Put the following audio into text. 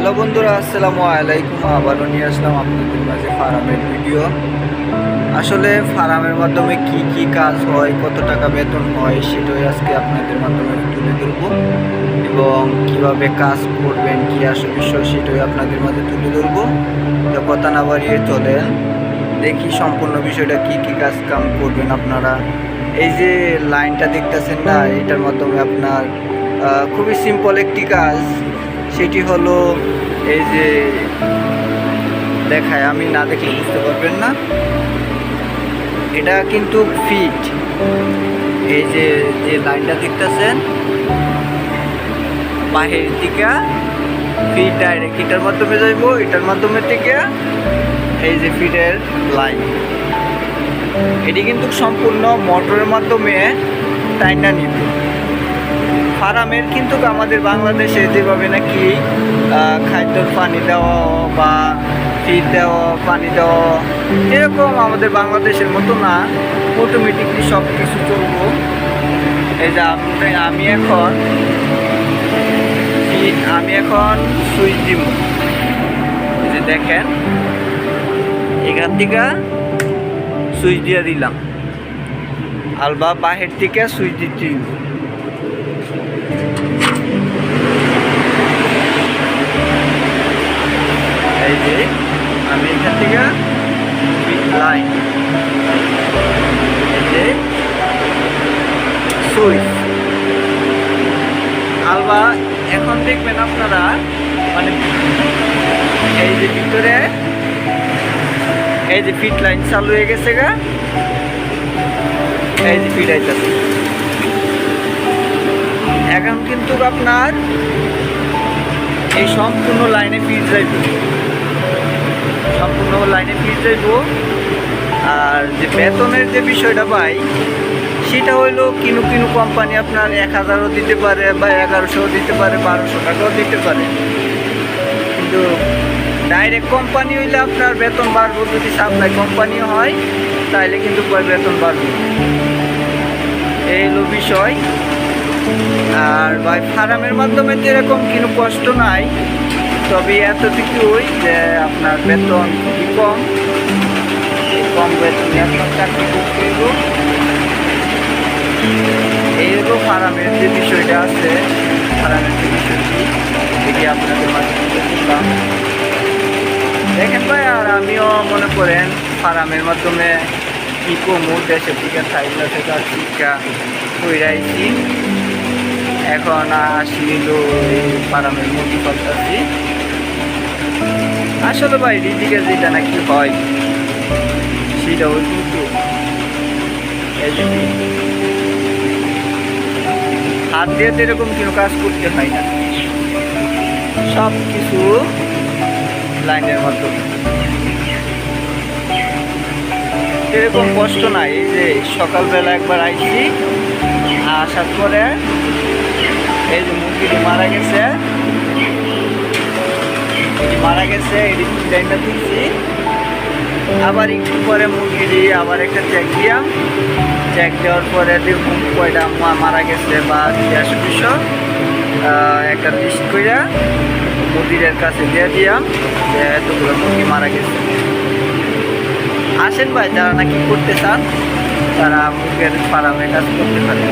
Hello বন্ধুরা, আসসালামু আলাইকুম। আবারও নিয়ে আসলাম আপনাদের মাঝে ফার্মের ভিডিও। আসলে ফার্মের মাধ্যমে কি কি কাজ হয়, কত টাকা বেতন হয়, সেটাই আজকে আপনাদের মাধ্যমে তুলে ধরবো এবং কিভাবে কাজ করবেন, কি আসল বিষয়, সেটাই আপনাদের মাঝে তুলে ধরবো। তো কথা না বাড়িয়ে চলেন দেখি সম্পূর্ণ বিষয়টা, কি কি কাজ কাম করবেন আপনারা। এই যে লাইনটা দেখতেছেন না, এটার মাধ্যমে আপনার খুবই সিম্পল একটি কাজ। সেটি হলো এই যে দেখায়, আমি না দেখলে বুঝতে পারবেন না। এটা কিন্তু ফিট, এই যে যে লাইনটা দেখতেছেন বাহির দিকে ফিট ডাইরেক্ট এটার মাধ্যমে যাইব, এটার মাধ্যমে থেকে এই যে ফিটের লাইন, এটি কিন্তু সম্পূর্ণ মোটরের মাধ্যমে টাইনা নিবে। ফার্মের কিন্তু আমাদের বাংলাদেশে যেভাবে নাকি খাদ্যর পানি দেওয়া বা ফিড দেওয়া, পানি দেওয়া, এরকম আমাদের বাংলাদেশের মতো না, অটোমেটিকলি সব কিছু চলবো। এই যে আমি এখন সুইচ দিব, এই যে দেখেন এখান থেকে সুইচ দিয়ে দিলাম, আলবা বাহির থেকে সুইচ দিচ্ছি। এই যে আমি এখান থেকে লাইন, এই যে সুইচ আলবা। এখন দেখবেন আপনারা মানে এই যে ভিতরে এই যে ফিট লাইন চালু হয়ে গেছে গা, এই যে ফিট আইতেছে। এখন কিন্তু আপনার এই সম্পূর্ণ লাইনে ফিট যাইব, সম্পূর্ণ লাইনে ফিট যাইব। আর যে বেতনের যে বিষয়টা পাই, সেটা হইলো কিনু কিনু কোম্পানি আপনার 1000ও দিতে পারে বা 1100 দিতে পারে, 1200 টাকাও দিতে পারে। কিন্তু ডাইরেক্ট কোম্পানি হইলে আপনার বেতন বাড়বো, যদি সাপ্লাই কোম্পানি হয় তাহলে কিন্তু বেতন বাড়বে, এই হলো বিষয়। আর ভাই ফার্মের মাধ্যমে যেরকম কোনো কষ্ট নাই, তবে এতটুকুই যে আপনার বেতন খুবই কম, এই কম বেতনে আপনার চাকরি করতে হইব। এই হলো ফার্মের যে বিষয়টা আছে, ফার্মের যে বিষয়টি এটি আপনাদের মাঝে তুলে দিলাম। দেখেন ভাই, আর আমিও মনে করেন ফার্মের মাধ্যমে কি করবো, দেশের থেকে থাইল্যান্ড থেকে শিক্ষা কইরাইছি, এখন আসিল এই ফার্মের মুরগি করতেছি। আসলে ভাই রিজিকের যেটা নাকি হয় সেটাও কিন্তু হাত দিয়ে তো এরকম কোনো কাজ করতে হয় না, সব কিছু লাইনের মাধ্যমে, এরকম কষ্ট নাই। এই যে সকালবেলা একবার আইছি, আসার পরে এই যে মুরগিটি মারা গেছে, এটি লাইনটা তুলছি। আবার একটু পরে মুরগিটি আবার একটা চেক দিলাম, চেক দেওয়ার পরে দেখুন কয়টা মারা গেছে বা 200 একটা লিস্ট করে মুরগিদের কাছে দিয়ে দিলাম যে এতগুলো মুরগি মারা গেছে। আসেন ভাই, যারা নাকি করতে চান তারা মুরগির ফার্মে কাজ করতে পারে।